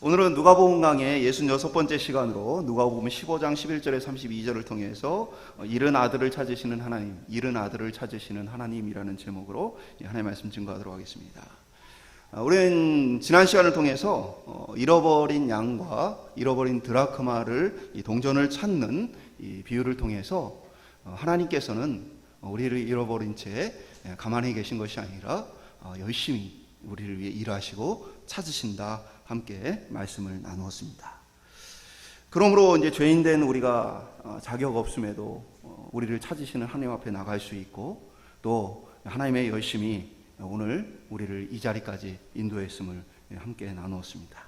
오늘은 누가복음 강의 66번째 시간으로 누가복음 15장 11절에 32절을 통해서 잃은 아들을 찾으시는 하나님, 잃은 아들을 찾으시는 하나님이라는 제목으로 하나님의 말씀 증거하도록 하겠습니다. 우리는 지난 시간을 통해서 잃어버린 양과 잃어버린 드라크마를 동전을 찾는 이 비유를 통해서 하나님께서는 우리를 잃어버린 채 가만히 계신 것이 아니라 열심히 우리를 위해 일하시고 찾으신다, 함께 말씀을 나누었습니다. 그러므로 이제 죄인된 우리가 자격 없음에도 우리를 찾으시는 하나님 앞에 나갈 수 있고, 또 하나님의 열심히 오늘 우리를 이 자리까지 인도했음을 함께 나누었습니다.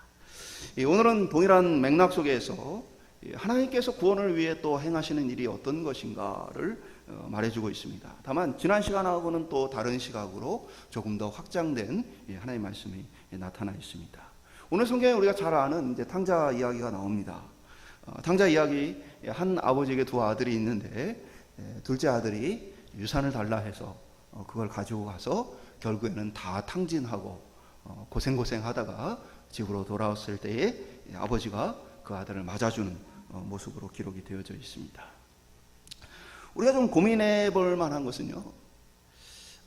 오늘은 동일한 맥락 속에서 하나님께서 구원을 위해 또 행하시는 일이 어떤 것인가를 말해주고 있습니다. 다만 지난 시간하고는 또 다른 시각으로 조금 더 확장된 하나님의 말씀이 나타나 있습니다. 오늘 성경에 우리가 잘 아는 이제 탕자 이야기가 나옵니다. 탕자 이야기, 한 아버지에게 두 아들이 있는데 둘째 아들이 유산을 달라 해서 그걸 가지고 가서 결국에는 다 탕진하고 고생하다가 집으로 돌아왔을 때에 아버지가 그 아들을 맞아주는 모습으로 기록이 되어져 있습니다. 우리가 좀 고민해 볼 만한 것은요,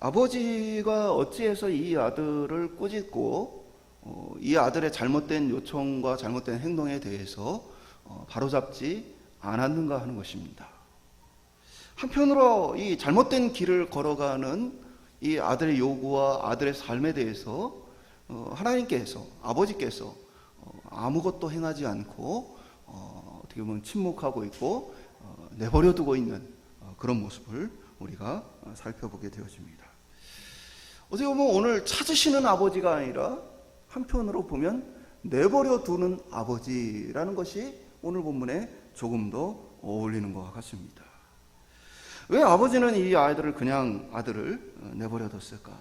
아버지가 어찌해서 이 아들을 꾸짖고 이 아들의 잘못된 요청과 잘못된 행동에 대해서 바로잡지 않았는가 하는 것입니다. 한편으로 이 잘못된 길을 걸어가는 이 아들의 요구와 아들의 삶에 대해서 하나님께서, 아버지께서 아무것도 행하지 않고 어떻게 보면 침묵하고 있고 내버려 두고 있는 그런 모습을 우리가 살펴보게 되어집니다. 어떻게 보면 오늘 찾으시는 아버지가 아니라 한편으로 보면 내버려 두는 아버지라는 것이 오늘 본문에 조금 더 어울리는 것 같습니다. 왜 아버지는 이 아들을 내버려 뒀을까?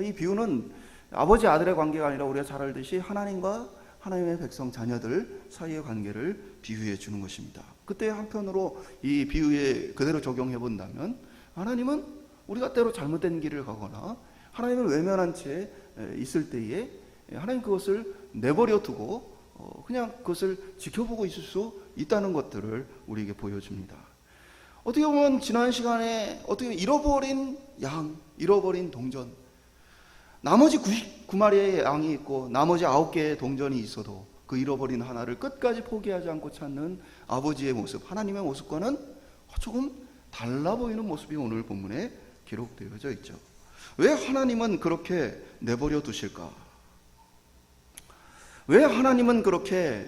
이 비유는 아버지 아들의 관계가 아니라 우리가 잘 알듯이 하나님과 하나님의 백성 자녀들 사이의 관계를 비유해 주는 것입니다. 그때 한편으로 이 비유에 그대로 적용해 본다면, 하나님은 우리가 때로 잘못된 길을 가거나 하나님을 외면한 채 있을 때에 하나님 그것을 내버려 두고 그냥 그것을 지켜보고 있을 수 있다는 것들을 우리에게 보여줍니다. 어떻게 보면 지난 시간에 어떻게 잃어버린 양, 잃어버린 동전, 나머지 99마리의 양이 있고 나머지 9개의 동전이 있어도 그 잃어버린 하나를 끝까지 포기하지 않고 찾는 아버지의 모습, 하나님의 모습과는 조금 달라 보이는 모습이 오늘 본문에 기록되어져 있죠. 왜 하나님은 그렇게 내버려 두실까? 왜 하나님은 그렇게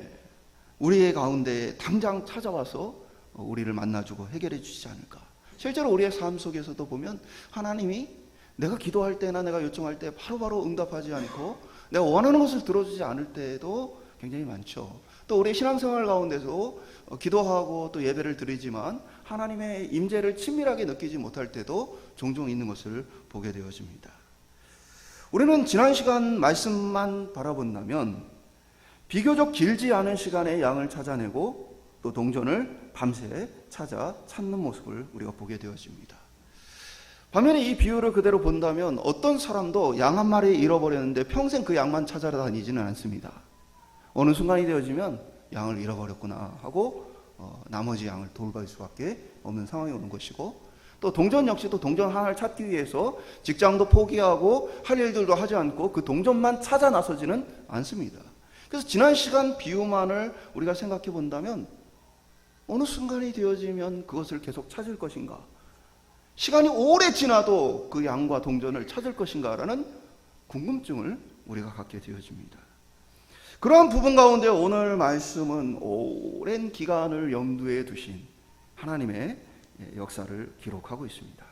우리의 가운데 당장 찾아와서 우리를 만나주고 해결해 주시지 않을까? 실제로 우리의 삶 속에서도 보면 하나님이 내가 기도할 때나 내가 요청할 때 바로바로 응답하지 않고 내가 원하는 것을 들어주지 않을 때도 굉장히 많죠. 또 우리의 신앙생활 가운데서 기도하고 또 예배를 드리지만 하나님의 임재를 친밀하게 느끼지 못할 때도 종종 있는 것을 보게 되어집니다. 우리는 지난 시간 말씀만 바라본다면 비교적 길지 않은 시간에 양을 찾아내고 또 동전을 밤새 찾는 모습을 우리가 보게 되어집니다. 반면에 이 비유를 그대로 본다면 어떤 사람도 양 한 마리 잃어버렸는데 평생 그 양만 찾아다니지는 않습니다. 어느 순간이 되어지면 양을 잃어버렸구나 하고 나머지 양을 돌볼 수밖에 없는 상황이 오는 것이고, 또 동전 역시도 동전 하나를 찾기 위해서 직장도 포기하고 할 일들도 하지 않고 그 동전만 찾아 나서지는 않습니다. 그래서 지난 시간 비유만을 우리가 생각해 본다면 어느 순간이 되어지면 그것을 계속 찾을 것인가, 시간이 오래 지나도 그 양과 동전을 찾을 것인가라는 궁금증을 우리가 갖게 되어집니다. 그러한 부분 가운데 오늘 말씀은 오랜 기간을 염두에 두신 하나님의 역사를 기록하고 있습니다.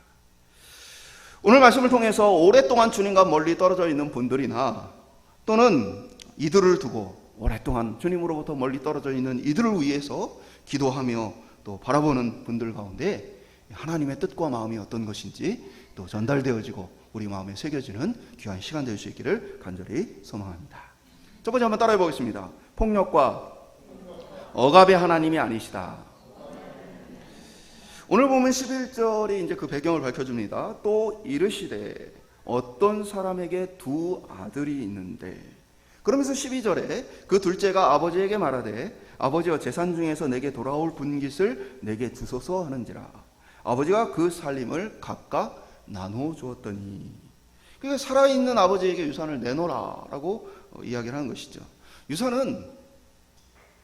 오늘 말씀을 통해서 오랫동안 주님과 멀리 떨어져 있는 분들이나 또는 이들을 두고 오랫동안 주님으로부터 멀리 떨어져 있는 이들을 위해서 기도하며 또 바라보는 분들 가운데 하나님의 뜻과 마음이 어떤 것인지 또 전달되어지고 우리 마음에 새겨지는 귀한 시간 될 수 있기를 간절히 소망합니다. 첫 번째 한번 따라해 보겠습니다. 폭력과 억압의 하나님이 아니시다. 오늘 보면 11절이 이제 그 배경을 밝혀줍니다. 또 이르시되 어떤 사람에게 두 아들이 있는데 그러면서 12절에 그 둘째가 아버지에게 말하되 아버지여 재산 중에서 내게 돌아올 분깃을 내게 주소서 하는지라. 아버지가 그 살림을 각각 나누어 주었더니. 그러니까 살아있는 아버지에게 유산을 내놓으라라고 이야기를 하는 것이죠. 유산은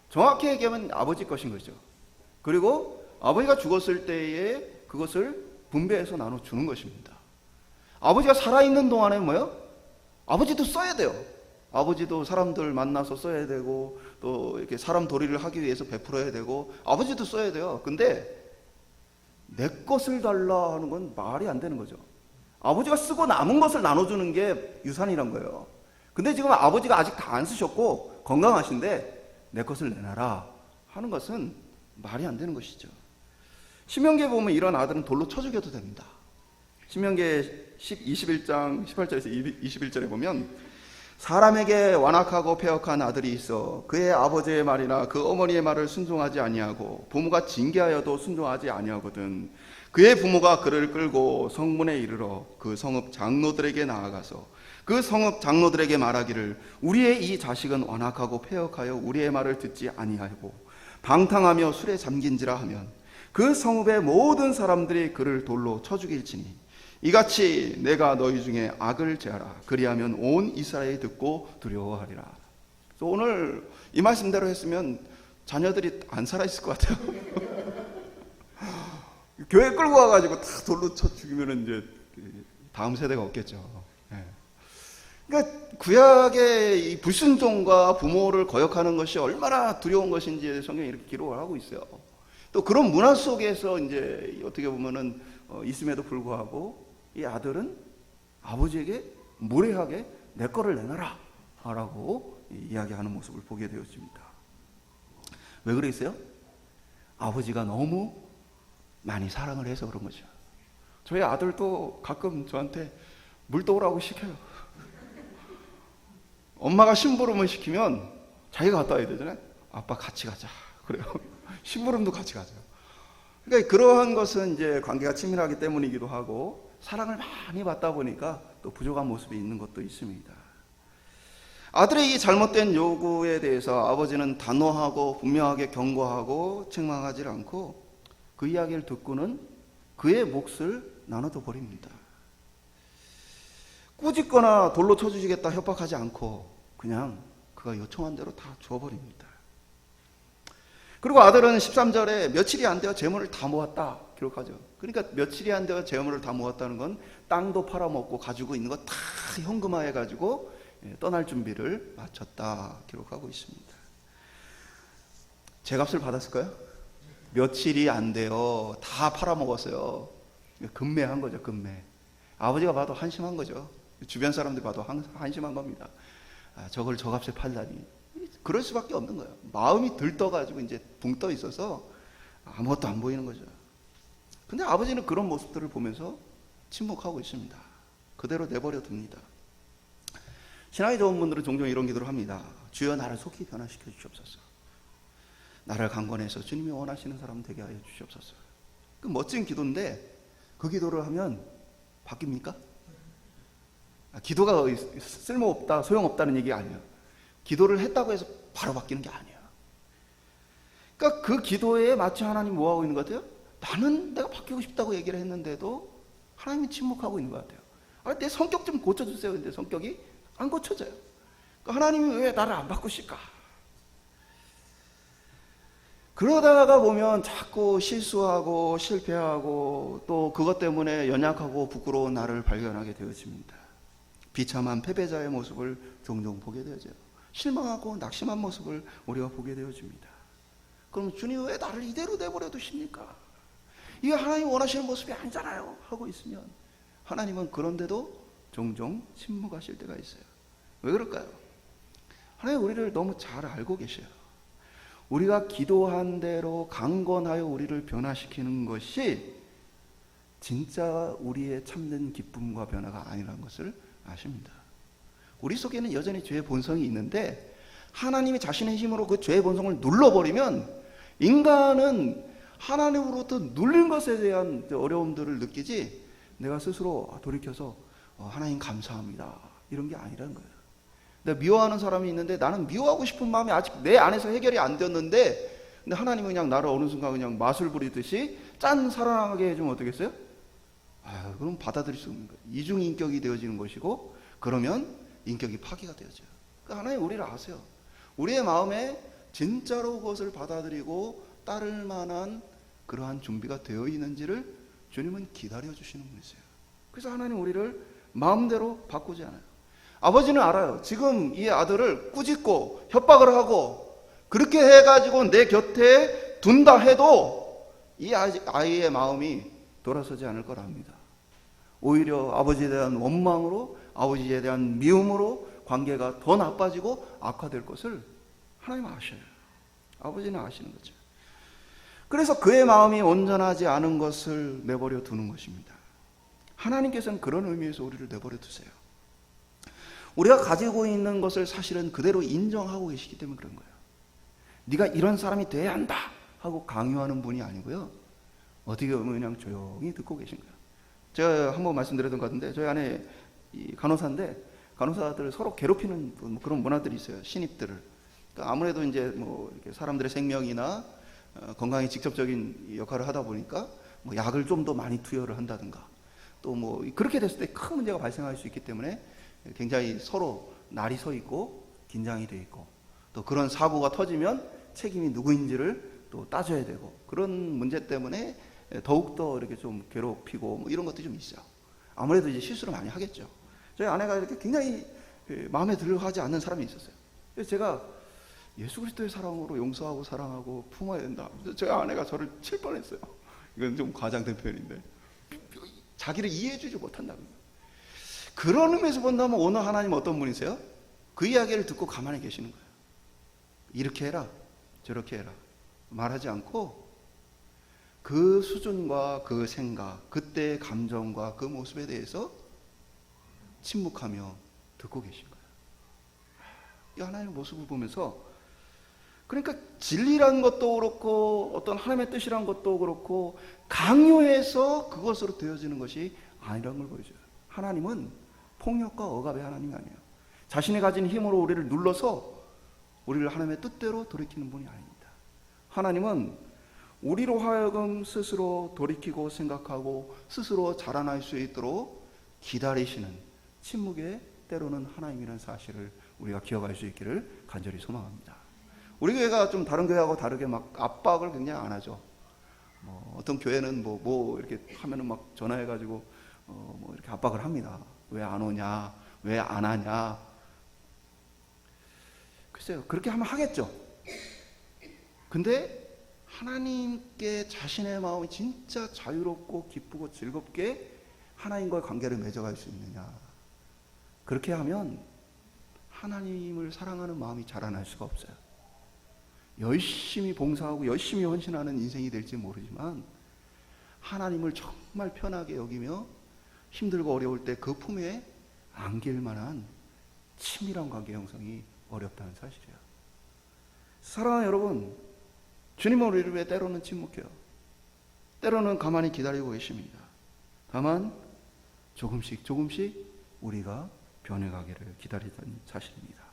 정확히 얘기하면 아버지 것인 거죠. 그리고 아버지가 죽었을 때에 그것을 분배해서 나눠주는 것입니다. 아버지가 살아있는 동안에 뭐요? 아버지도 써야 돼요. 아버지도 사람들 만나서 써야 되고 또 이렇게 사람 도리를 하기 위해서 베풀어야 되고 아버지도 써야 돼요. 근데 내 것을 달라 하는 건 말이 안 되는 거죠. 아버지가 쓰고 남은 것을 나눠주는 게 유산이란 거예요. 근데 지금 아버지가 아직 다 안 쓰셨고 건강하신데 내 것을 내놔라 하는 것은 말이 안 되는 것이죠. 신명기에 보면 이런 아들은 돌로 쳐 죽여도 됩니다. 신명기 21장 18절에서 21절에 보면 사람에게 완악하고 패역한 아들이 있어 그의 아버지의 말이나 그 어머니의 말을 순종하지 아니하고 부모가 징계하여도 순종하지 아니하거든 그의 부모가 그를 끌고 성문에 이르러 그 성읍 장로들에게 나아가서 그 성읍 장로들에게 말하기를 우리의 이 자식은 완악하고 패역하여 우리의 말을 듣지 아니하고 방탕하며 술에 잠긴지라 하면 그 성읍의 모든 사람들이 그를 돌로 쳐 죽일지니 이같이 내가 너희 중에 악을 제하라. 그리하면 온 이스라엘이 듣고 두려워하리라. 오늘 이 말씀대로 했으면 자녀들이 안 살아있을 것 같아요. 교회 끌고 와가지고 다 돌로 쳐 죽이면 이제 다음 세대가 없겠죠. 그러니까 구약의 이 불순종과 부모를 거역하는 것이 얼마나 두려운 것인지 성경이 이렇게 기록을 하고 있어요. 또 그런 문화 속에서 이제 어떻게 보면은 있음에도 불구하고 이 아들은 아버지에게 무례하게 내 거를 내놔라 라고 이야기하는 모습을 보게 되었습니다. 왜 그랬어요? 아버지가 너무 많이 사랑을 해서 그런 거죠. 저희 아들도 가끔 저한테 물 떠오라고 시켜요. 엄마가 심부름을 시키면 자기가 갔다 와야 되잖아요. 아빠 같이 가자 그래요. 심부름도 같이 가자. 그러니까 그러한 것은 이제 관계가 친밀하기 때문이기도 하고 사랑을 많이 받다 보니까 또 부족한 모습이 있는 것도 있습니다. 아들의 이 잘못된 요구에 대해서 아버지는 단호하고 분명하게 경고하고 책망하지 않고 그 이야기를 듣고는 그의 몫을 나눠둬 버립니다. 꾸짖거나 돌로 쳐주시겠다 협박하지 않고 그냥 그가 요청한 대로 다 줘버립니다. 그리고 아들은 13절에 며칠이 안 되어 재물을 다 모았다 기록하죠. 그러니까 며칠이 안 되어 재물을 다 모았다는 건 땅도 팔아먹고 가지고 있는 거 다 현금화해 가지고 떠날 준비를 마쳤다 기록하고 있습니다. 제값을 받았을까요? 며칠이 안 돼요. 다 팔아먹었어요. 금매한 거죠. 금매. 아버지가 봐도 한심한 거죠. 주변 사람들이 봐도 한심한 겁니다. 저걸 저값에 팔다니. 그럴 수밖에 없는 거예요. 마음이 들떠가지고 이제 붕 떠 있어서 아무것도 안 보이는 거죠. 근데 아버지는 그런 모습들을 보면서 침묵하고 있습니다. 그대로 내버려 둡니다. 신앙이 좋은 분들은 종종 이런 기도를 합니다. 주여 나를 속히 변화시켜 주시옵소서. 나를 강권해서 주님이 원하시는 사람 되게 하여 주시옵소서. 그 멋진 기도인데 그 기도를 하면 바뀝니까? 기도가 쓸모없다, 소용없다는 얘기가 아니에요. 기도를 했다고 해서 바로 바뀌는 게 아니에요. 그러니까 그 기도에 마치 하나님 뭐 하고 있는 것 같아요? 나는 내가 바뀌고 싶다고 얘기를 했는데도 하나님이 침묵하고 있는 것 같아요. 내 성격 좀 고쳐주세요. 근데 성격이 안 고쳐져요. 그러니까 하나님이 왜 나를 안 바꾸실까? 그러다가 보면 자꾸 실수하고 실패하고 또 그것 때문에 연약하고 부끄러운 나를 발견하게 되어집니다. 비참한 패배자의 모습을 종종 보게 되어져요. 실망하고 낙심한 모습을 우리가 보게 되어집니다. 그럼 주님 왜 나를 이대로 내버려 두십니까? 이게 하나님 원하시는 모습이 아니잖아요 하고 있으면 하나님은 그런데도 종종 침묵하실 때가 있어요. 왜 그럴까요? 하나님 우리를 너무 잘 알고 계셔요. 우리가 기도한 대로 강건하여 우리를 변화시키는 것이 진짜 우리의 참된 기쁨과 변화가 아니라는 것을 아십니다. 우리 속에는 여전히 죄의 본성이 있는데 하나님이 자신의 힘으로 그 죄의 본성을 눌러버리면 인간은 하나님으로부터 눌린 것에 대한 어려움들을 느끼지 내가 스스로 돌이켜서 하나님 감사합니다 이런 게 아니라는 거예요. 내가 미워하는 사람이 있는데 나는 미워하고 싶은 마음이 아직 내 안에서 해결이 안 되었는데, 근데 하나님은 그냥 나를 어느 순간 그냥 마술 부리듯이 짠 살아나게 해주면 어떻겠어요? 그럼 받아들일 수 없는 거예요. 이중인격이 되어지는 것이고, 그러면 인격이 파괴가 되어져요. 그러니까 하나님 우리를 아세요. 우리의 마음에 진짜로 그것을 받아들이고 따를 만한 그러한 준비가 되어 있는지를 주님은 기다려 주시는 분이세요. 그래서 하나님 우리를 마음대로 바꾸지 않아요. 아버지는 알아요. 지금 이 아들을 꾸짖고 협박을 하고 그렇게 해가지고 내 곁에 둔다 해도 이 아이의 마음이 돌아서지 않을 거랍니다. 오히려 아버지에 대한 원망으로, 아버지에 대한 미움으로 관계가 더 나빠지고 악화될 것을 하나님 아셔요. 아버지는 아시는 거죠. 그래서 그의 마음이 온전하지 않은 것을 내버려 두는 것입니다. 하나님께서는 그런 의미에서 우리를 내버려 두세요. 우리가 가지고 있는 것을 사실은 그대로 인정하고 계시기 때문에 그런 거예요. 네가 이런 사람이 돼야 한다 하고 강요하는 분이 아니고요. 어떻게 보면 그냥 조용히 듣고 계신 거예요. 제가 한번 말씀드렸던 것 같은데, 저희 안에 간호사인데, 간호사들 서로 괴롭히는 그런 문화들이 있어요. 신입들을. 그러니까 아무래도 이제 뭐 이렇게 사람들의 생명이나 건강에 직접적인 역할을 하다 보니까 뭐 약을 좀 더 많이 투여를 한다든가, 또 뭐 그렇게 됐을 때 큰 문제가 발생할 수 있기 때문에 굉장히 서로 날이 서 있고 긴장이 돼 있고, 또 그런 사고가 터지면 책임이 누구인지를 또 따져야 되고, 그런 문제 때문에 더욱더 이렇게 좀 괴롭히고 뭐 이런 것도 좀 있어요. 아무래도 이제 실수를 많이 하겠죠. 저희 아내가 이렇게 굉장히 마음에 들어 하지 않는 사람이 있었어요. 그래서 제가 예수 그리스도의 사랑으로 용서하고 사랑하고 품어야 된다. 저희 아내가 저를 칠 뻔했어요. 이건 좀 과장된 표현인데, 자기를 이해해주지 못한다는 거예요. 그런 의미에서 본다면 오늘 하나님은 어떤 분이세요? 그 이야기를 듣고 가만히 계시는 거예요. 이렇게 해라, 저렇게 해라 말하지 않고 그 수준과 그 생각, 그때의 감정과 그 모습에 대해서 침묵하며 듣고 계신 거예요. 이 하나님의 모습을 보면서, 그러니까 진리란 것도 그렇고 어떤 하나님의 뜻이란 것도 그렇고 강요해서 그것으로 되어지는 것이 아니라는 걸 보여줘요. 하나님은 폭력과 억압의 하나님이 아니에요. 자신이 가진 힘으로 우리를 눌러서 우리를 하나님의 뜻대로 돌이키는 분이 아닙니다. 하나님은 우리로 하여금 스스로 돌이키고 생각하고 스스로 자라날 수 있도록 기다리시는 침묵의 때로는 하나님이라는 사실을 우리가 기억할 수 있기를 간절히 소망합니다. 우리 교회가 좀 다른 교회하고 다르게 막 압박을 굉장히 안 하죠. 뭐 어떤 교회는 뭐 이렇게 하면은 막 전화해가지고 뭐 이렇게 압박을 합니다. 왜 안 오냐, 왜 안 하냐. 글쎄요, 그렇게 하면 하겠죠. 근데 하나님께 자신의 마음이 진짜 자유롭고 기쁘고 즐겁게 하나님과의 관계를 맺어갈 수 있느냐. 그렇게 하면 하나님을 사랑하는 마음이 자라날 수가 없어요. 열심히 봉사하고 열심히 헌신하는 인생이 될지 모르지만 하나님을 정말 편하게 여기며 힘들고 어려울 때 그 품에 안길 만한 친밀한 관계 형성이 어렵다는 사실이에요. 사랑하는 여러분, 주님은 우리를 왜 때로는 침묵해요? 때로는 가만히 기다리고 계십니다. 다만 조금씩 우리가 변해가기를 기다리던 사실입니다.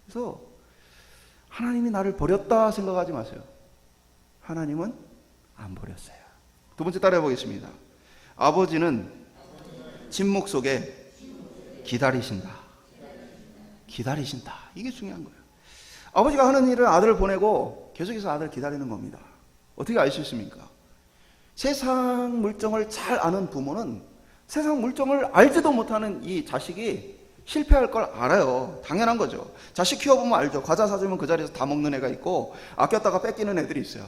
그래서 하나님이 나를 버렸다 생각하지 마세요. 하나님은 안 버렸어요. 두 번째 따라해 보겠습니다. 아버지는 침묵 속에 기다리신다. 기다리신다. 이게 중요한 거예요. 아버지가 하는 일을 아들을 보내고 계속해서 아들을 기다리는 겁니다. 어떻게 알 수 있습니까? 세상 물정을 잘 아는 부모는 세상 물정을 알지도 못하는 이 자식이 실패할 걸 알아요. 당연한 거죠. 자식 키워보면 알죠. 과자 사주면 그 자리에서 다 먹는 애가 있고 아꼈다가 뺏기는 애들이 있어요.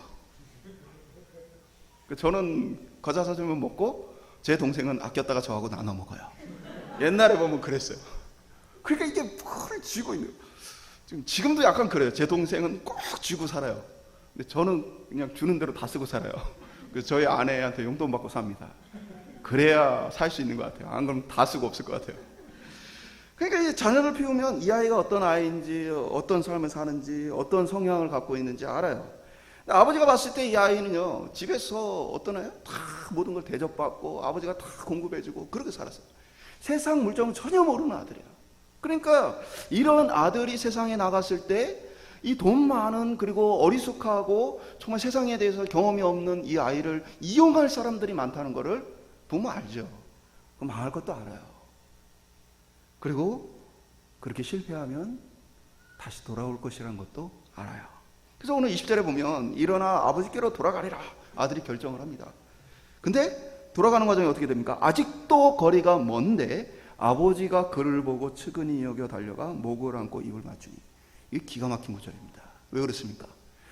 저는 과자 사주면 먹고 제 동생은 아꼈다가 저하고 나눠 먹어요. 옛날에 보면 그랬어요. 그러니까 이게 뭘 쥐고 있는, 지금도 약간 그래요. 제 동생은 꼭 쥐고 살아요. 근데 저는 그냥 주는 대로 다 쓰고 살아요. 그래서 저희 아내한테 용돈 받고 삽니다. 그래야 살 수 있는 것 같아요. 안 그러면 다 쓰고 없을 것 같아요. 그러니까 이 자녀를 피우면 이 아이가 어떤 아이인지, 어떤 삶을 사는지, 어떤 성향을 갖고 있는지 알아요. 아버지가 봤을 때 이 아이는요, 집에서 어떤 아이요? 다 모든 걸 대접받고 아버지가 다 공급해주고 그렇게 살았어요. 세상 물정은 전혀 모르는 아들이에요. 그러니까 이런 아들이 세상에 나갔을 때 이 돈 많은 그리고 어리숙하고 정말 세상에 대해서 경험이 없는 이 아이를 이용할 사람들이 많다는 것을 보면 알죠. 망할 것도 알아요. 그리고 그렇게 실패하면 다시 돌아올 것이라는 것도 알아요. 그래서 오늘 20절에 보면 일어나 아버지께로 돌아가리라 아들이 결정을 합니다. 근데 돌아가는 과정이 어떻게 됩니까? 아직도 거리가 먼데 아버지가 그를 보고 측은히 여겨 달려가 목을 안고 입을 맞추니. 이게 기가 막힌 구절입니다. 왜 그렇습니까?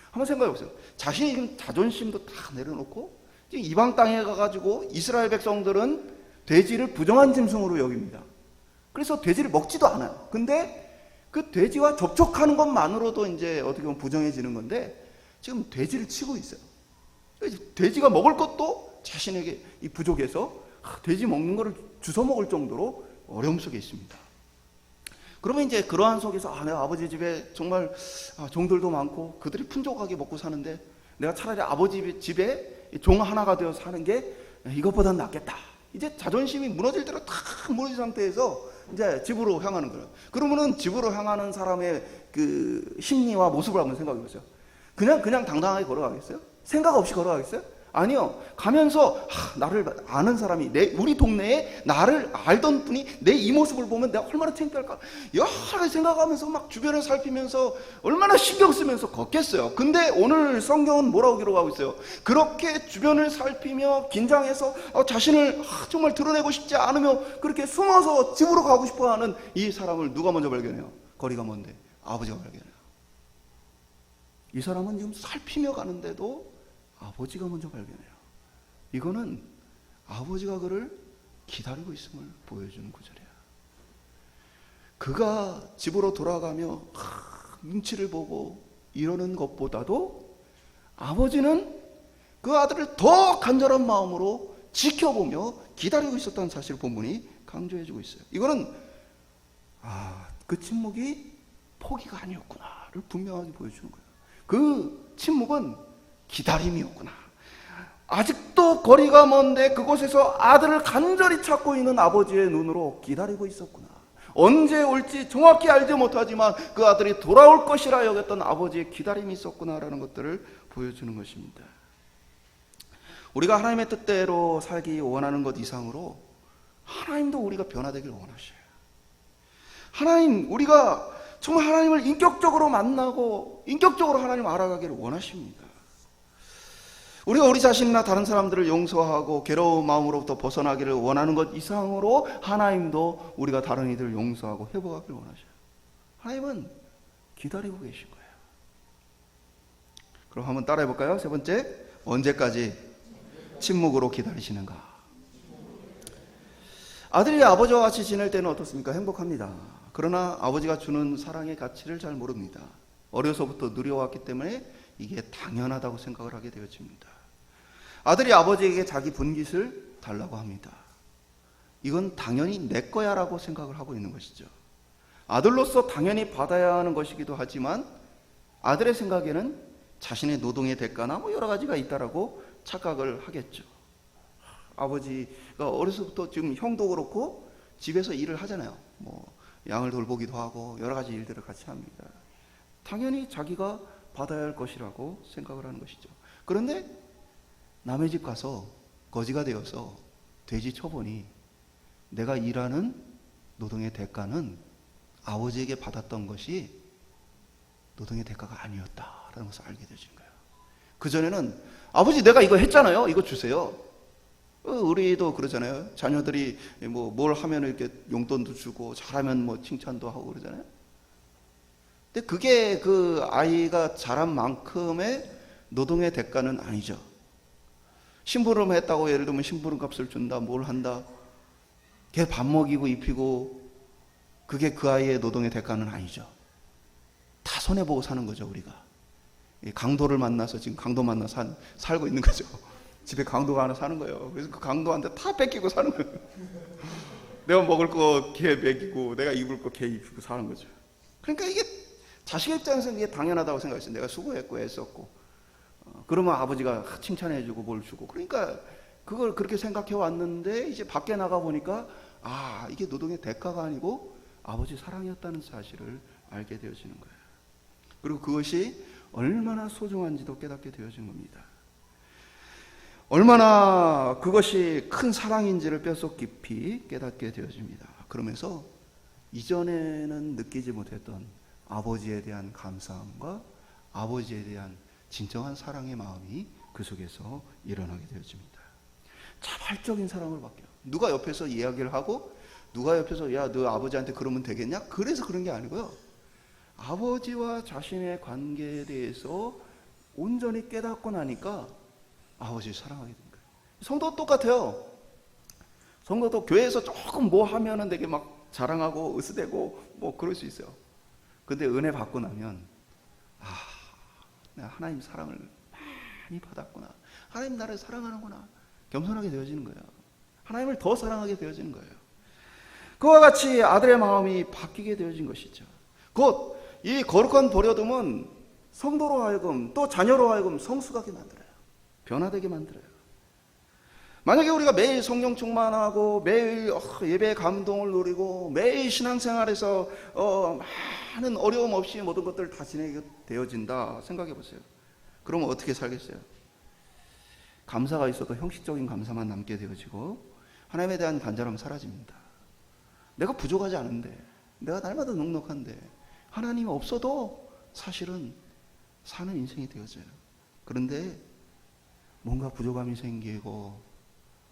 한번 생각해 보세요. 자신이 지금 자존심도 다 내려놓고 이방 땅에 가가지고 이스라엘 백성들은 돼지를 부정한 짐승으로 여깁니다. 그래서 돼지를 먹지도 않아요. 근데 그 돼지와 접촉하는 것만으로도 이제 어떻게 보면 부정해지는 건데 지금 돼지를 치고 있어요. 돼지가 먹을 것도 자신에게 이 부족해서 돼지 먹는 거를 주워 먹을 정도로 어려움 속에 있습니다. 그러면 이제 그러한 속에서 내가 아버지 집에 정말 종들도 많고 그들이 풍족하게 먹고 사는데 내가 차라리 아버지 집에 종 하나가 되어서 사는 게 이것보단 낫겠다. 이제 자존심이 무너질 대로 다 무너진 상태에서 이제 집으로 향하는 거예요. 그러면은 집으로 향하는 사람의 그 심리와 모습을 한번 생각해 보세요. 그냥 당당하게 걸어가겠어요? 생각 없이 걸어가겠어요? 아니요. 가면서 나를 아는 사람이 우리 동네에 나를 알던 분이 내 이 모습을 보면 내가 얼마나 창피할까 여러 가지 생각하면서 막 주변을 살피면서 얼마나 신경 쓰면서 걷겠어요. 근데 오늘 성경은 뭐라고 기록하고 있어요? 그렇게 주변을 살피며 긴장해서 자신을 정말 드러내고 싶지 않으며 그렇게 숨어서 집으로 가고 싶어하는 이 사람을 누가 먼저 발견해요? 거리가 먼데 아버지가 발견해요. 이 사람은 지금 살피며 가는데도 아버지가 먼저 발견해요. 이거는 아버지가 그를 기다리고 있음을 보여주는 구절이에요. 그가 집으로 돌아가며 눈치를 보고 이러는 것보다도 아버지는 그 아들을 더 간절한 마음으로 지켜보며 기다리고 있었다는 사실을 본문이 강조해주고 있어요. 이거는 그 침묵이 포기가 아니었구나를 분명하게 보여주는 거예요. 그 침묵은 기다림이었구나. 아직도 거리가 먼데 그곳에서 아들을 간절히 찾고 있는 아버지의 눈으로 기다리고 있었구나. 언제 올지 정확히 알지 못하지만 그 아들이 돌아올 것이라 여겼던 아버지의 기다림이 있었구나라는 것들을 보여주는 것입니다. 우리가 하나님의 뜻대로 살기 원하는 것 이상으로 하나님도 우리가 변화되길 원하셔요. 하나님, 우리가 정말 하나님을 인격적으로 만나고 인격적으로 하나님을 알아가기를 원하십니다. 우리가 우리 자신이나 다른 사람들을 용서하고 괴로운 마음으로부터 벗어나기를 원하는 것 이상으로 하나님도 우리가 다른 이들을 용서하고 회복하기를 원하셔요. 하나님은 기다리고 계신 거예요. 그럼 한번 따라해 볼까요? 세 번째, 언제까지 침묵으로 기다리시는가? 아들이 아버지와 같이 지낼 때는 어떻습니까? 행복합니다. 그러나 아버지가 주는 사랑의 가치를 잘 모릅니다. 어려서부터 누려왔기 때문에 이게 당연하다고 생각을 하게 되어집니다. 아들이 아버지에게 자기 분깃을 달라고 합니다. 이건 당연히 내 거야 라고 생각을 하고 있는 것이죠. 아들로서 당연히 받아야 하는 것이기도 하지만 아들의 생각에는 자신의 노동의 대가나 여러 가지가 있다라고 착각을 하겠죠. 아버지가 어려서부터 지금 형도 그렇고 집에서 일을 하잖아요. 양을 돌보기도 하고 여러 가지 일들을 같이 합니다. 당연히 자기가 받아야 할 것이라고 생각을 하는 것이죠. 그런데 남의 집 가서 거지가 되어서 돼지 쳐보니 내가 일하는 노동의 대가는 아버지에게 받았던 것이 노동의 대가가 아니었다라는 것을 알게 되신 거예요. 그전에는 아버지 내가 이거 했잖아요. 이거 주세요. 우리도 그러잖아요. 자녀들이 뭘 하면 이렇게 용돈도 주고 잘하면 칭찬도 하고 그러잖아요. 근데 그게 그 아이가 잘한 만큼의 노동의 대가는 아니죠. 심부름 했다고 예를 들면 심부름 값을 준다, 뭘 한다. 걔 밥 먹이고 입히고 그게 그 아이의 노동의 대가는 아니죠. 다 손해보고 사는 거죠, 우리가. 강도를 만나서 지금 강도 만나서 살고 있는 거죠. 집에 강도가 하나 사는 거예요. 그래서 그 강도한테 다 뺏기고 사는 거예요. 내가 먹을 거 걔 먹이고 내가 입을 거 걔 입히고 사는 거죠. 그러니까 이게 자식 입장에서는 이게 당연하다고 생각했어요. 내가 수고했고 애썼고 그러면 아버지가 칭찬해주고 뭘 주고 그러니까 그걸 그렇게 생각해 왔는데 이제 밖에 나가 보니까 이게 노동의 대가가 아니고 아버지 사랑이었다는 사실을 알게 되어지는 거예요. 그리고 그것이 얼마나 소중한지도 깨닫게 되어진 겁니다. 얼마나 그것이 큰 사랑인지를 뼛속 깊이 깨닫게 되어집니다. 그러면서 이전에는 느끼지 못했던 아버지에 대한 감사함과 아버지에 대한 진정한 사랑의 마음이 그 속에서 일어나게 되어집니다. 자발적인 사랑을 받게요. 누가 옆에서 이야기를 하고 누가 옆에서 야, 너 아버지한테 그러면 되겠냐? 그래서 그런 게 아니고요. 아버지와 자신의 관계에 대해서 온전히 깨닫고 나니까 아버지를 사랑하게 된 거예요. 성도도 똑같아요. 성도도 교회에서 조금 뭐 하면은 되게 막 자랑하고 으스대고 뭐 그럴 수 있어요. 근데 은혜 받고 나면 내가 하나님 사랑을 많이 받았구나. 하나님 나를 사랑하는구나. 겸손하게 되어지는 거예요. 하나님을 더 사랑하게 되어지는 거예요. 그와 같이 아들의 마음이 바뀌게 되어진 것이죠. 곧 이 거룩한 버려둠은 성도로 하여금 또 자녀로 하여금 성숙하게 만들어요. 변화되게 만들어요. 만약에 우리가 매일 성령 충만하고 매일 예배의 감동을 누리고 매일 신앙생활에서 많은 어려움 없이 모든 것들을 다 지내게 되어진다 생각해 보세요. 그러면 어떻게 살겠어요? 감사가 있어도 형식적인 감사만 남게 되어지고 하나님에 대한 간절함은 사라집니다. 내가 부족하지 않은데, 내가 날마다 넉넉한데 하나님이 없어도 사실은 사는 인생이 되어져요. 그런데 뭔가 부족함이 생기고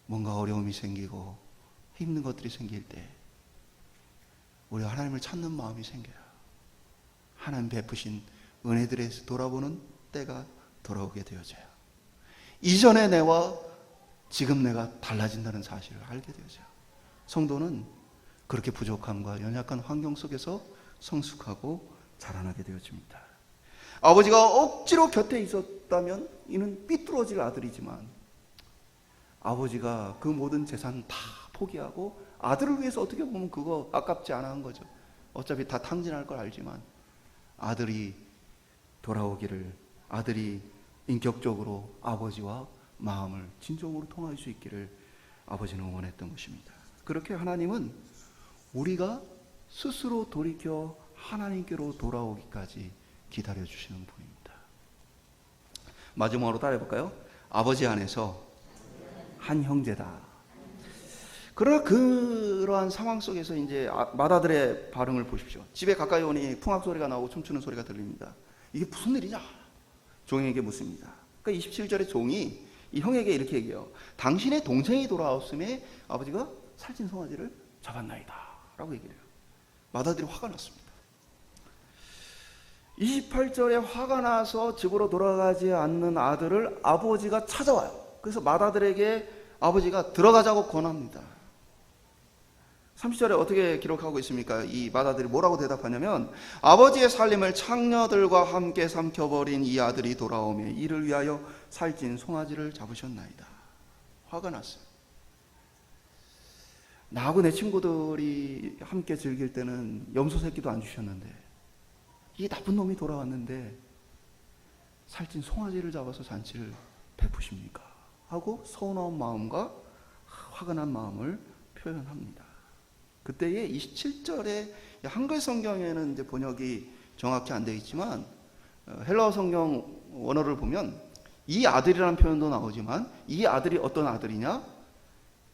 뭔가 어려움이 생기고 힘든 것들이 생길 때 우리가 하나님을 찾는 마음이 생겨요. 하나님 베푸신 은혜들에서 돌아보는 때가 돌아오게 되어져요. 이전의 내와 지금 내가 달라진다는 사실을 알게 되어져요. 성도는 그렇게 부족함과 연약한 환경 속에서 성숙하고 자라나게 되어집니다. 아버지가 억지로 곁에 있었다면 이는 삐뚤어질 아들이지만 아버지가 그 모든 재산 다 포기하고 아들을 위해서 어떻게 보면 그거 아깝지 않아 한 거죠. 어차피 다 탕진할 걸 알지만 아들이 돌아오기를, 아들이 인격적으로 아버지와 마음을 진정으로 통할 수 있기를 아버지는 원했던 것입니다. 그렇게 하나님은 우리가 스스로 돌이켜 하나님께로 돌아오기까지 기다려주시는 분입니다. 마지막으로 따라해볼까요? 아버지 안에서 한 형제다. 그러나 그러한 상황 속에서 이제 맏아들의 반응을 보십시오. 집에 가까이 오니 풍악 소리가 나오고 춤추는 소리가 들립니다. 이게 무슨 일이냐? 종에게 묻습니다. 그러니까 27절에 종이 이 형에게 이렇게 얘기해요. 당신의 동생이 돌아왔음에 아버지가 살찐 송아지를 잡았나이다 라고 얘기를 해요. 맏아들이 화가 났습니다. 28절에 화가 나서 집으로 돌아가지 않는 아들을 아버지가 찾아와요. 그래서 맏아들에게 아버지가 들어가자고 권합니다. 30절에 어떻게 기록하고 있습니까? 이 맏아들이 뭐라고 대답하냐면 아버지의 살림을 창녀들과 함께 삼켜버린 이 아들이 돌아오매 이를 위하여 살찐 송아지를 잡으셨나이다. 화가 났어요. 나하고 내 친구들이 함께 즐길 때는 염소 새끼도 안 주셨는데 이 나쁜 놈이 돌아왔는데 살찐 송아지를 잡아서 잔치를 베푸십니까? 하고 서운한 마음과 화가 난 마음을 표현합니다. 그때에 27절에 한글 성경에는 이제 번역이 정확히 안 되어 있지만 헬라어 성경 원어를 보면 이 아들이라는 표현도 나오지만 이 아들이 어떤 아들이냐?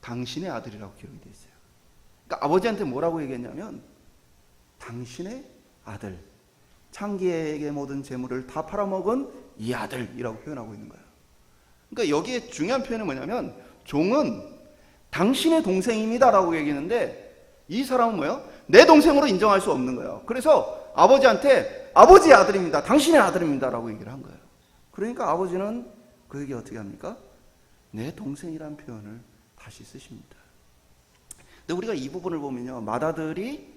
당신의 아들이라고 기록이 되어 있어요. 그러니까 아버지한테 뭐라고 얘기했냐면 당신의 아들, 창기에게 모든 재물을 다 팔아먹은 이 아들이라고 표현하고 있는 거예요. 그러니까 여기에 중요한 표현이 뭐냐면 종은 당신의 동생입니다 라고 얘기했는데 이 사람은 뭐예요? 내 동생으로 인정할 수 없는 거예요. 그래서 아버지한테 아버지의 아들입니다, 당신의 아들입니다 라고 얘기를 한 거예요. 그러니까 아버지는 그에게 어떻게 합니까? 내 동생이라는 표현을 다시 쓰십니다. 근데 우리가 이 부분을 보면요, 맏아들이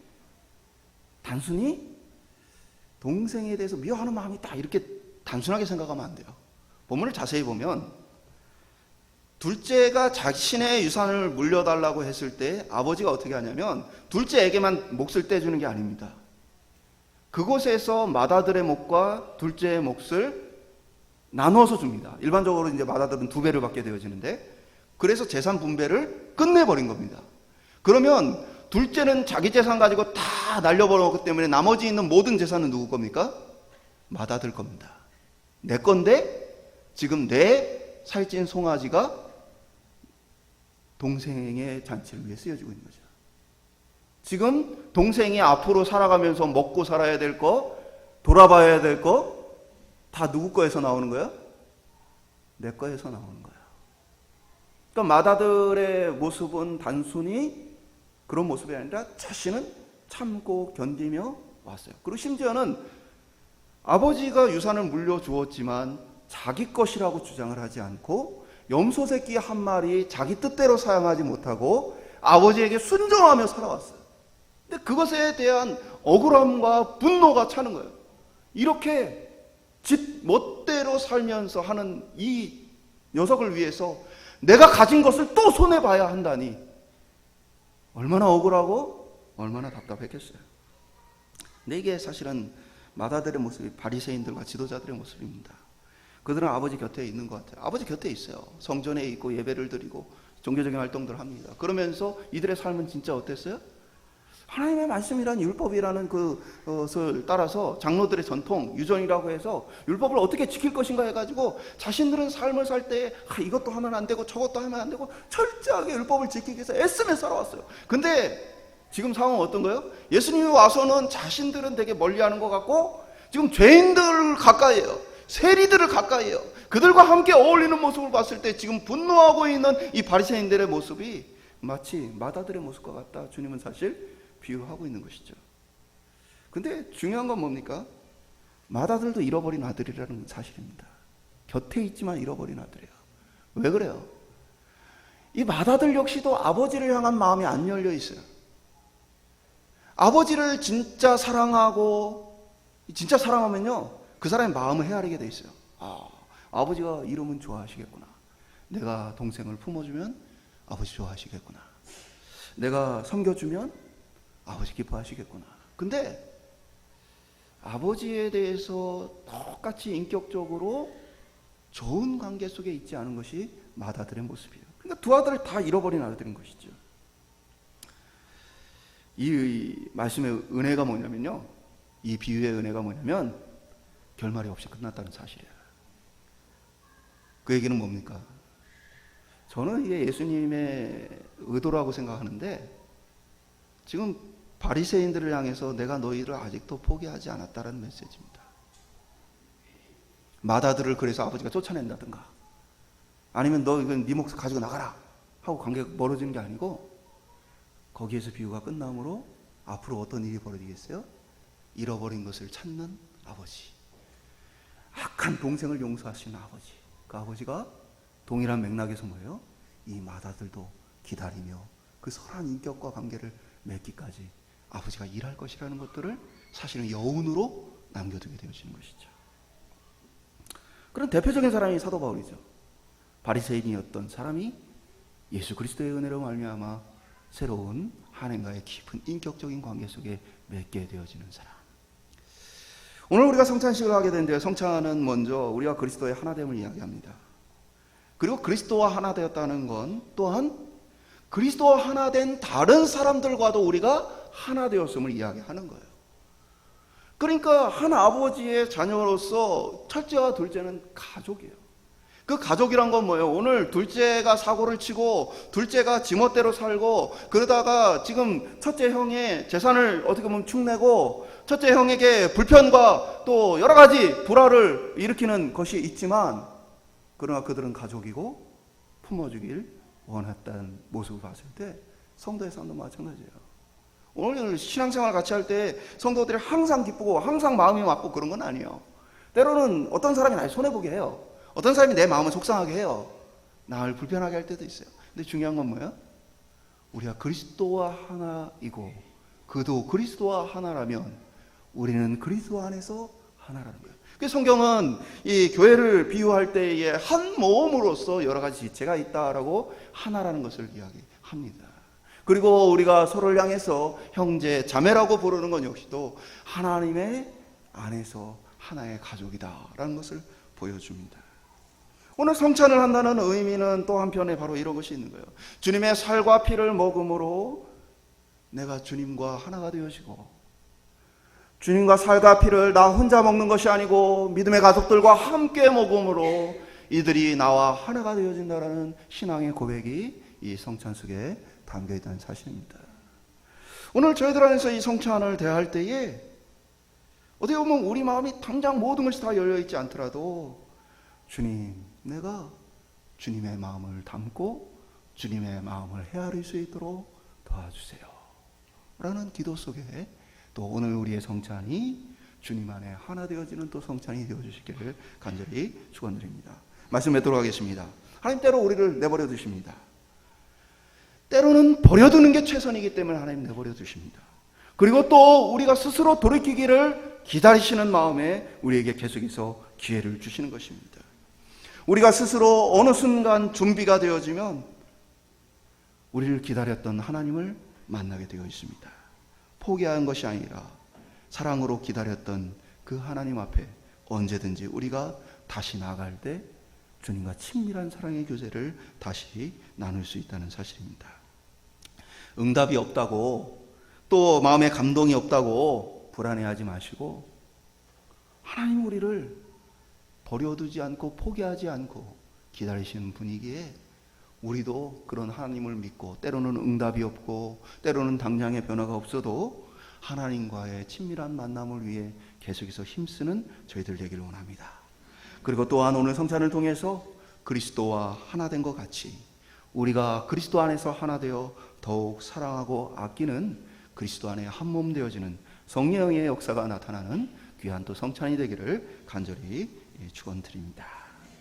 단순히 동생에 대해서 미워하는 마음이 있다 이렇게 단순하게 생각하면 안 돼요. 본문을 자세히 보면 둘째가 자신의 유산을 물려달라고 했을 때 아버지가 어떻게 하냐면 둘째에게만 몫을 떼주는 게 아닙니다. 그곳에서 맏아들의 몫과 둘째의 몫을 나누어서 줍니다. 일반적으로 이제 맏아들은 2배를 받게 되어지는데 그래서 재산 분배를 끝내버린 겁니다. 그러면 둘째는 자기 재산 가지고 다 날려버렸기 때문에 나머지 있는 모든 재산은 누구 겁니까? 맏아들 겁니다. 내 건데 지금 내 살찐 송아지가 동생의 잔치를 위해 쓰여지고 있는 거죠. 지금 동생이 앞으로 살아가면서 먹고 살아야 될 거, 돌아봐야 될 거 다 누구 거에서 나오는 거야? 내 거에서 나오는 거야. 그러니까 맏아들의 모습은 단순히 그런 모습이 아니라 자신은 참고 견디며 왔어요. 그리고 심지어는 아버지가 유산을 물려주었지만 자기 것이라고 주장을 하지 않고 염소 새끼 한 마리 자기 뜻대로 사용하지 못하고 아버지에게 순종하며 살아왔어요. 근데 그것에 대한 억울함과 분노가 차는 거예요. 이렇게 지 멋대로 살면서 하는 이 녀석을 위해서 내가 가진 것을 또 손해봐야 한다니 얼마나 억울하고 얼마나 답답했겠어요. 근데 이게 사실은 맏아들의 모습이 바리새인들과 지도자들의 모습입니다. 그들은 아버지 곁에 있는 것 같아요. 아버지 곁에 있어요. 성전에 있고 예배를 드리고 종교적인 활동들을 합니다. 그러면서 이들의 삶은 진짜 어땠어요? 하나님의 말씀이란 율법이라는 그것을 따라서 장로들의 전통, 유전이라고 해서 율법을 어떻게 지킬 것인가 해가지고 자신들은 삶을 살 때 이것도 하면 안 되고 저것도 하면 안 되고 철저하게 율법을 지키기 위해서 애쓰며 살아왔어요. 근데 지금 상황은 어떤 거예요? 예수님이 와서는 자신들은 되게 멀리하는 것 같고 지금 죄인들을 가까이해요. 세리들을 가까이해요. 그들과 함께 어울리는 모습을 봤을 때 지금 분노하고 있는 이 바리새인들의 모습이 마치 맏아들의 모습과 같다. 주님은 사실 비유하고 있는 것이죠. 근데 중요한 건 뭡니까? 맏아들도 잃어버린 아들이라는 사실입니다. 곁에 있지만 잃어버린 아들이에요. 왜 그래요? 이 맏아들 역시도 아버지를 향한 마음이 안 열려 있어요. 아버지를 진짜 사랑하고 진짜 사랑하면요 그 사람의 마음을 헤아리게 돼 있어요. 아버지가 이러면 좋아하시겠구나. 내가 동생을 품어주면 아버지 좋아하시겠구나. 내가 섬겨주면 아버지 기뻐하시겠구나. 근데 아버지에 대해서 똑같이 인격적으로 좋은 관계 속에 있지 않은 것이 맏아들의 모습이에요. 그러니까 두 아들을 다 잃어버린 아들인 것이죠. 이 말씀의 은혜가 뭐냐면요, 이 비유의 은혜가 뭐냐면 결말이 없이 끝났다는 사실이에요. 그 얘기는 뭡니까? 저는 이게 예수님의 의도라고 생각하는데 지금 바리새인들을 향해서 내가 너희를 아직도 포기하지 않았다는 메시지입니다. 맏아들을 그래서 아버지가 쫓아낸다든가 아니면 너 이건 네 몫을 가지고 나가라 하고 관계가 멀어지는 게 아니고 거기에서 비유가 끝남으로 앞으로 어떤 일이 벌어지겠어요? 잃어버린 것을 찾는 아버지, 악한 동생을 용서하시는 아버지, 그 아버지가 동일한 맥락에서 뭐예요? 이 맏아들도 기다리며 그 선한 인격과 관계를 맺기까지 아버지가 일할 것이라는 것들을 사실은 여운으로 남겨두게 되어지는 것이죠. 그런 대표적인 사람이 사도 바울이죠. 바리새인이었던 사람이 예수 그리스도의 은혜로 말미암아 새로운 하나님과의 깊은 인격적인 관계 속에 맺게 되어지는 사람. 오늘 우리가 성찬식을 하게 되는데요, 성찬은 먼저 우리가 그리스도의 하나됨을 이야기합니다. 그리고 그리스도와 하나 되었다는 건 또한 그리스도와 하나 된 다른 사람들과도 우리가 하나 되었음을 이야기하는 거예요. 그러니까 한 아버지의 자녀로서 첫째와 둘째는 가족이에요. 그 가족이란 건 뭐예요? 오늘 둘째가 사고를 치고 둘째가 지멋대로 살고 그러다가 지금 첫째 형의 재산을 어떻게 보면 축내고 첫째 형에게 불편과 또 여러 가지 불화를 일으키는 것이 있지만 그러나 그들은 가족이고 품어주길 원했다는 모습을 봤을 때 성도의 삶도 마찬가지예요. 오늘 신앙생활 같이 할 때 성도들이 항상 기쁘고 항상 마음이 맞고 그런 건 아니에요. 때로는 어떤 사람이 날 손해보게 해요. 어떤 사람이 내 마음을 속상하게 해요. 나를 불편하게 할 때도 있어요. 근데 중요한 건 뭐예요? 우리가 그리스도와 하나이고 그도 그리스도와 하나라면 우리는 그리스도 안에서 하나라는 거예요. 그래서 성경은 이 교회를 비유할 때에 한 몸으로서 여러 가지 지체가 있다라고 하나라는 것을 이야기합니다. 그리고 우리가 서로를 향해서 형제, 자매라고 부르는 건 역시도 하나님의 안에서 하나의 가족이다라는 것을 보여줍니다. 오늘 성찬을 한다는 의미는 또 한편에 바로 이런 것이 있는 거예요. 주님의 살과 피를 먹음으로 내가 주님과 하나가 되어지고 주님과 살과 피를 나 혼자 먹는 것이 아니고 믿음의 가족들과 함께 먹음으로 이들이 나와 하나가 되어진다라는 신앙의 고백이 이 성찬 속에 담겨 있다는 사실입니다. 오늘 저희들 안에서 이 성찬을 대할 때에 어떻게 보면 우리 마음이 당장 모든 것이 다 열려있지 않더라도 주님, 내가 주님의 마음을 담고 주님의 마음을 헤아릴 수 있도록 도와주세요 라는 기도 속에 또 오늘 우리의 성찬이 주님 안에 하나 되어지는 또 성찬이 되어주시기를 간절히 축원드립니다. 말씀 맺도록 하겠습니다. 하나님 때로 우리를 내버려 두십니다. 때로는 버려두는 게 최선이기 때문에 하나님 내버려 두십니다. 그리고 또 우리가 스스로 돌이키기를 기다리시는 마음에 우리에게 계속해서 기회를 주시는 것입니다. 우리가 스스로 어느 순간 준비가 되어지면 우리를 기다렸던 하나님을 만나게 되어 있습니다. 포기한 것이 아니라 사랑으로 기다렸던 그 하나님 앞에 언제든지 우리가 다시 나아갈 때 주님과 친밀한 사랑의 교제를 다시 나눌 수 있다는 사실입니다. 응답이 없다고 또 마음에 감동이 없다고 불안해하지 마시고 하나님 우리를 버려두지 않고 포기하지 않고 기다리시는 분위기에 우리도 그런 하나님을 믿고 때로는 응답이 없고 때로는 당장의 변화가 없어도 하나님과의 친밀한 만남을 위해 계속해서 힘쓰는 저희들 되기를 원합니다. 그리고 또한 오늘 성찬을 통해서 그리스도와 하나 된 것 같이 우리가 그리스도 안에서 하나 되어 더욱 사랑하고 아끼는 그리스도 안에 한 몸 되어지는 성령의 역사가 나타나는 귀한 또 성찬이 되기를 간절히 축원드립니다.